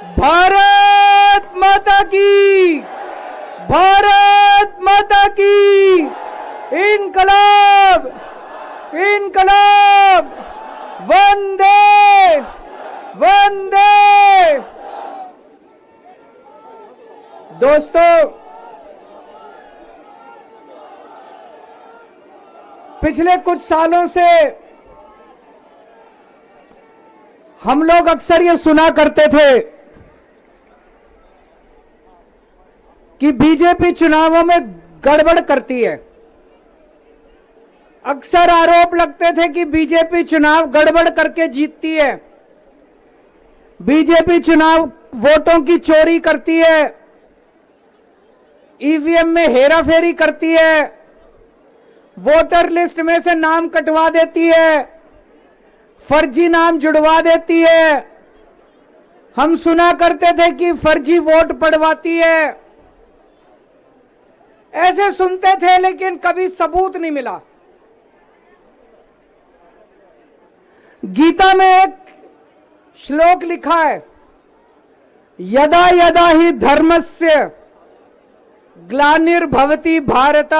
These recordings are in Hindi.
भारत माता की, भारत माता की। इनकलाब, इनकलाब, वंदे वंदे। दोस्तों, पिछले कुछ सालों से हम लोग अक्सर ये सुना करते थे कि बीजेपी चुनावों में गड़बड़ करती है। अक्सर आरोप लगते थे कि बीजेपी चुनाव गड़बड़ करके जीतती है, बीजेपी चुनाव वोटों की चोरी करती है, ईवीएम में हेराफेरी करती है, वोटर लिस्ट में से नाम कटवा देती है, फर्जी नाम जुड़वा देती है। हम सुना करते थे कि फर्जी वोट पड़वाती है। ऐसे सुनते थे, लेकिन कभी सबूत नहीं मिला। गीता में एक श्लोक लिखा है, यदा यदा ही धर्मस्य ग्लानिर्भवति भारत।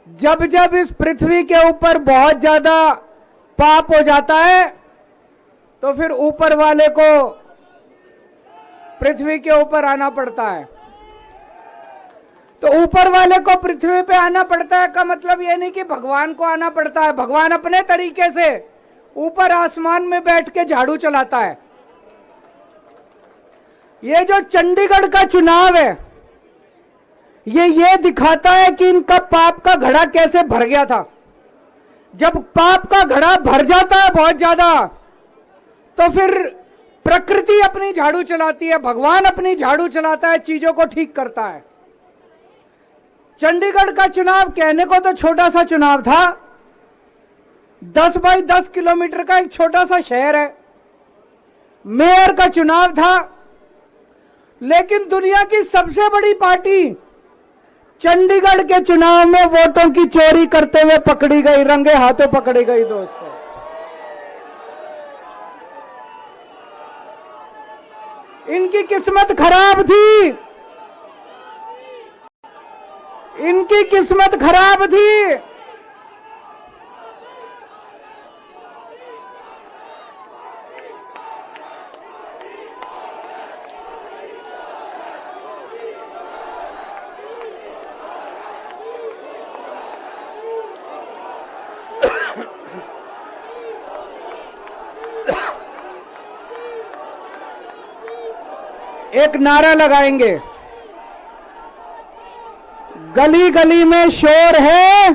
जब जब इस पृथ्वी के ऊपर बहुत ज्यादा पाप हो जाता है तो फिर ऊपर वाले को पृथ्वी के ऊपर आना पड़ता है। तो ऊपर वाले को पृथ्वी पे आना पड़ता है का मतलब यह नहीं कि भगवान को आना पड़ता है। भगवान अपने तरीके से ऊपर आसमान में बैठ के झाड़ू चलाता है। ये जो चंडीगढ़ का चुनाव है, ये दिखाता है कि इनका पाप का घड़ा कैसे भर गया था। जब पाप का घड़ा भर जाता है बहुत ज्यादा, तो फिर प्रकृति अपनी झाड़ू चलाती है, भगवान अपनी झाड़ू चलाता है, चीजों को ठीक करता है। चंडीगढ़ का चुनाव कहने को तो छोटा सा चुनाव था, 10 बाई 10 किलोमीटर का एक छोटा सा शहर है, मेयर का चुनाव था। लेकिन दुनिया की सबसे बड़ी पार्टी चंडीगढ़ के चुनाव में वोटों की चोरी करते हुए पकड़ी गई, रंगे हाथों पकड़ी गई। दोस्तों, इनकी किस्मत खराब थी, इनकी किस्मत खराब थी। एक नारा लगाएंगे, गली गली में शोर है,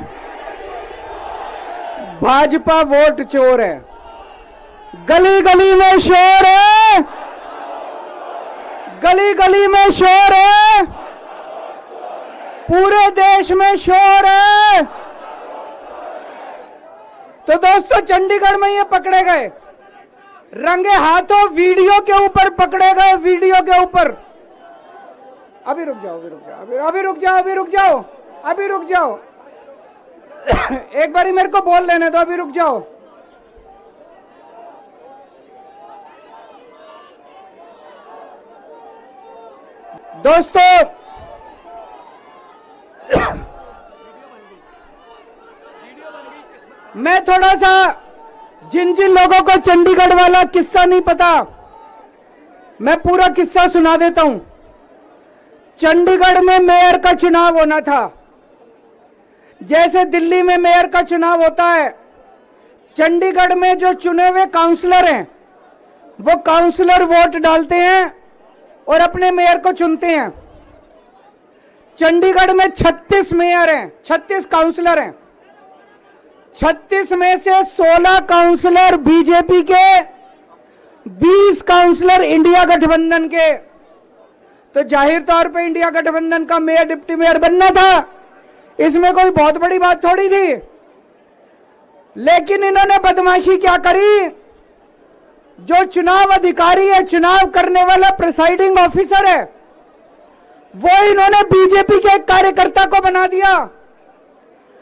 भाजपा वोट चोर है। गली गली में शोर है, गली गली में शोर है, पूरे देश में शोर है। तो दोस्तों, चंडीगढ़ में ये पकड़े गए, रंगे हाथों वीडियो के ऊपर पकड़े गए, वीडियो के ऊपर। अभी रुक जाओ, अभी रुक जाओ, अभी रुक जाओ, अभी रुक जाओ, अभी रुक जाओ। एक बारी मेरे को बोल लेने दो, अभी रुक जाओ। दोस्तों, मैं थोड़ा सा, जिन जिन लोगों को चंडीगढ़ वाला किस्सा नहीं पता, मैं पूरा किस्सा सुना देता हूं। चंडीगढ़ में मेयर का चुनाव होना था, जैसे दिल्ली में मेयर का चुनाव होता है। चंडीगढ़ में जो चुने हुए काउंसलर हैं, वो काउंसलर वोट डालते हैं और अपने मेयर को चुनते हैं। चंडीगढ़ में 36 मेयर हैं, 36 काउंसलर हैं। 36 में से 16 काउंसलर बीजेपी के, 20 काउंसलर इंडिया गठबंधन के। तो जाहिर तौर पे इंडिया गठबंधन का मेयर डिप्टी मेयर बनना था, इसमें कोई बहुत बड़ी बात थोड़ी थी। लेकिन इन्होंने बदमाशी क्या करी, जो चुनाव अधिकारी है, चुनाव करने वाला प्रिसाइडिंग ऑफिसर है, वो इन्होंने बीजेपी के एक कार्यकर्ता को बना दिया।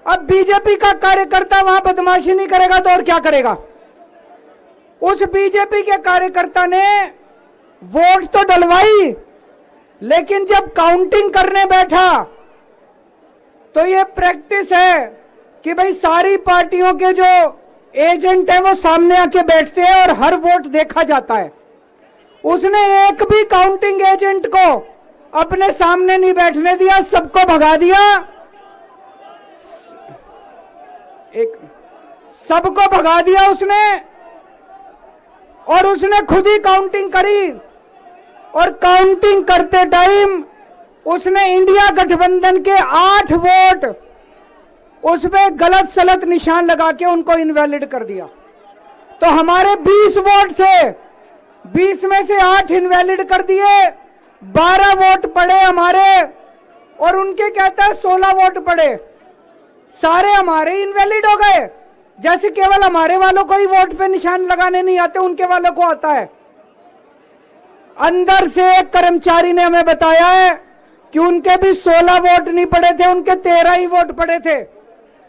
अब बीजेपी का कार्यकर्ता वहां बदमाशी नहीं करेगा तो और क्या करेगा। उस बीजेपी के कार्यकर्ता ने वोट तो डलवाई, लेकिन जब काउंटिंग करने बैठा तो ये प्रैक्टिस है कि भाई सारी पार्टियों के जो एजेंट है वो सामने आके बैठते हैं और हर वोट देखा जाता है। उसने एक भी काउंटिंग एजेंट को अपने सामने नहीं बैठने दिया, सबको भगा दिया, सबको भगा दिया उसने, और उसने खुद ही काउंटिंग करी। और काउंटिंग करते टाइम उसने इंडिया गठबंधन के 8 वोट उसमें गलत सलत निशान लगा के उनको इनवैलिड कर दिया। तो हमारे 20 वोट थे, 20 में से 8 इनवैलिड कर दिए, 12 वोट पड़े हमारे, और उनके कहता है 16 वोट पड़े, सारे हमारे इनवैलिड हो गए। जैसे केवल हमारे वालों को ही वोट पे निशान लगाने नहीं आते, उनके वालों को आता है। अंदर से एक कर्मचारी ने हमें बताया है कि उनके भी 16 वोट नहीं पड़े थे, उनके 13 ही वोट पड़े थे।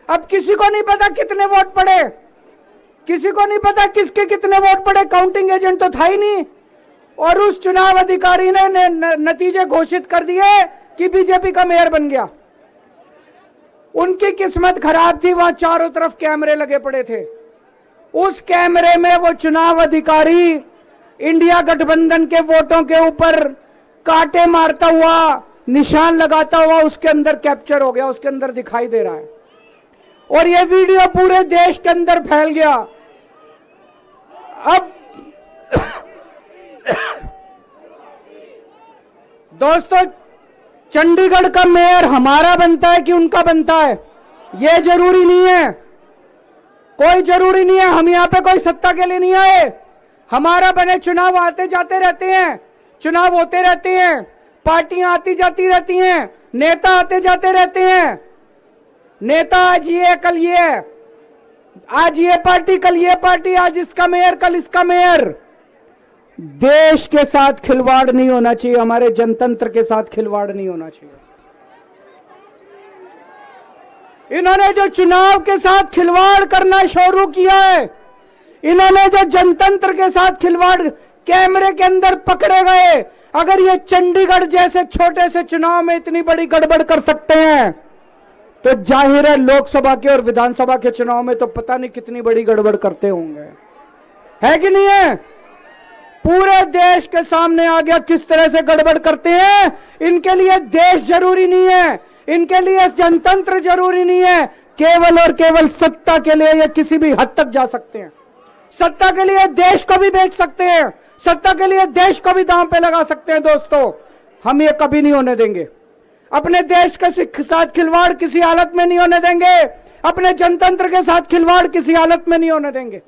अब किसी को नहीं पता कितने वोट पड़े, किसी को नहीं पता किसके कितने वोट पड़े, काउंटिंग एजेंट तो था ही नहीं। और उस चुनाव अधिकारी ने नतीजे घोषित कर दिए कि बीजेपी का मेयर बन गया। उनकी किस्मत खराब थी, वहां चारों तरफ कैमरे लगे पड़े थे। उस कैमरे में वो चुनाव अधिकारी इंडिया गठबंधन के वोटों के ऊपर कांटे मारता हुआ, निशान लगाता हुआ उसके अंदर कैप्चर हो गया, उसके अंदर दिखाई दे रहा है। और ये वीडियो पूरे देश के अंदर फैल गया। अब दोस्तों, चंडीगढ़ का मेयर हमारा बनता है कि उनका बनता है, ये जरूरी नहीं है, कोई जरूरी नहीं है। हम यहां पे कोई सत्ता के लिए नहीं आए, हमारा बने। चुनाव आते जाते रहते हैं, चुनाव होते रहते हैं, पार्टियां आती जाती रहती हैं, नेता आते जाते रहते हैं। नेता आज ये कल ये, आज ये पार्टी कल ये पार्टी, आज इसका मेयर कल इसका मेयर। देश के साथ खिलवाड़ नहीं होना चाहिए, हमारे जनतंत्र के साथ खिलवाड़ नहीं होना चाहिए। इन्होंने जो चुनाव के साथ खिलवाड़ करना शुरू किया है, इन्होंने जो जनतंत्र के साथ खिलवाड़, कैमरे के अंदर पकड़े गए। अगर ये चंडीगढ़ जैसे छोटे से चुनाव में इतनी बड़ी गड़बड़ कर सकते हैं, तो जाहिर है लोकसभा के और विधानसभा के चुनाव में तो पता नहीं कितनी बड़ी गड़बड़ करते होंगे, है कि नहीं है? पूरे देश के सामने आ गया किस तरह से गड़बड़ करते हैं। इनके लिए देश जरूरी नहीं है, इनके लिए जनतंत्र जरूरी नहीं है, केवल और केवल सत्ता के लिए ये किसी भी हद तक जा सकते हैं। सत्ता के लिए देश को भी बेच सकते हैं, सत्ता के लिए देश को भी दांव पे लगा सकते हैं। दोस्तों, हम ये कभी नहीं होने देंगे। अपने देश के साथ खिलवाड़ किसी हालत में नहीं होने देंगे, अपने जनतंत्र के साथ खिलवाड़ किसी हालत में नहीं होने देंगे।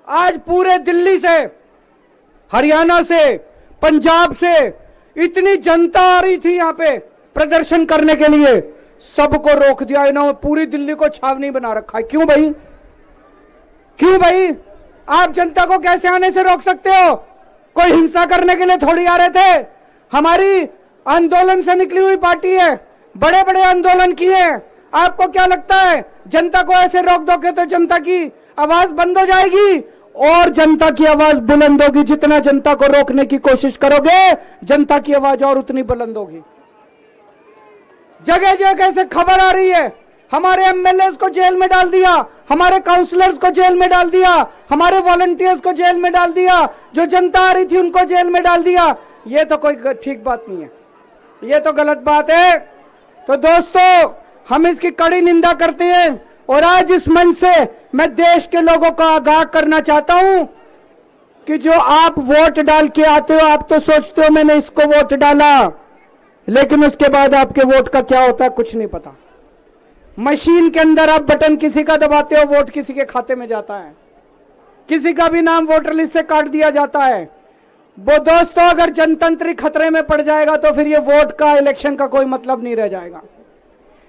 आज पूरे दिल्ली से, हरियाणा से, पंजाब से इतनी जनता आ रही थी यहां पे प्रदर्शन करने के लिए, सबको रोक दिया इन्होंने। पूरी दिल्ली को छावनी बना रखा है। क्यों भाई, क्यों भाई? आप जनता को कैसे आने से रोक सकते हो? कोई हिंसा करने के लिए थोड़ी आ रहे थे। हमारी आंदोलन से निकली हुई पार्टी है, बड़े बड़े आंदोलन किए। आपको क्या लगता है जनता को ऐसे रोक दोगे तो जनता की आवाज बंद हो जाएगी? और जनता की आवाज बुलंद होगी। जितना जनता को रोकने की कोशिश करोगे, जनता की आवाज और उतनी बुलंद होगी। जगह जगह से खबर आ रही है, हमारे एमएलए को जेल में डाल दिया, हमारे काउंसलर्स को जेल में डाल दिया, हमारे वॉलंटियर्स को जेल में डाल दिया, जो जनता आ रही थी उनको जेल में डाल दिया। ये तो कोई ठीक बात नहीं है, ये तो गलत बात है। तो दोस्तों, हम इसकी कड़ी निंदा करते हैं। और आज इस मंच से मैं देश के लोगों को आगाह करना चाहता हूं कि जो आप वोट डाल के आते हो, आप तो सोचते हो मैंने इसको वोट डाला, लेकिन उसके बाद आपके वोट का क्या होता है कुछ नहीं पता। मशीन के अंदर आप बटन किसी का दबाते हो, वोट किसी के खाते में जाता है, किसी का भी नाम वोटर लिस्ट से काट दिया जाता है। वो दोस्तों, अगर जनतंत्र खतरे में पड़ जाएगा तो फिर ये वोट का, इलेक्शन का कोई मतलब नहीं रह जाएगा।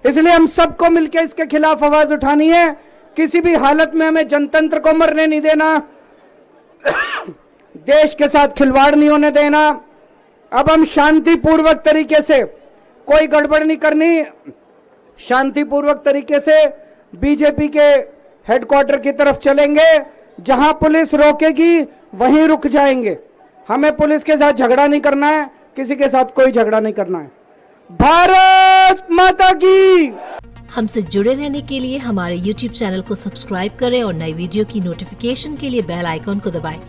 इसलिए हम सबको मिलकर इसके खिलाफ आवाज उठानी है। किसी भी हालत में हमें जनतंत्र को मरने नहीं देना, देश के साथ खिलवाड़ नहीं होने देना। अब हम शांतिपूर्वक तरीके से, कोई गड़बड़ नहीं करनी, शांतिपूर्वक तरीके से बीजेपी के हेडक्वार्टर की तरफ चलेंगे। जहां पुलिस रोकेगी वहीं रुक जाएंगे। हमें पुलिस के साथ झगड़ा नहीं करना है, किसी के साथ कोई झगड़ा नहीं करना है। भारत माता की। हमसे जुड़े रहने के लिए हमारे YouTube चैनल को सब्सक्राइब करें और नई वीडियो की नोटिफिकेशन के लिए बेल आइकॉन को दबाएं।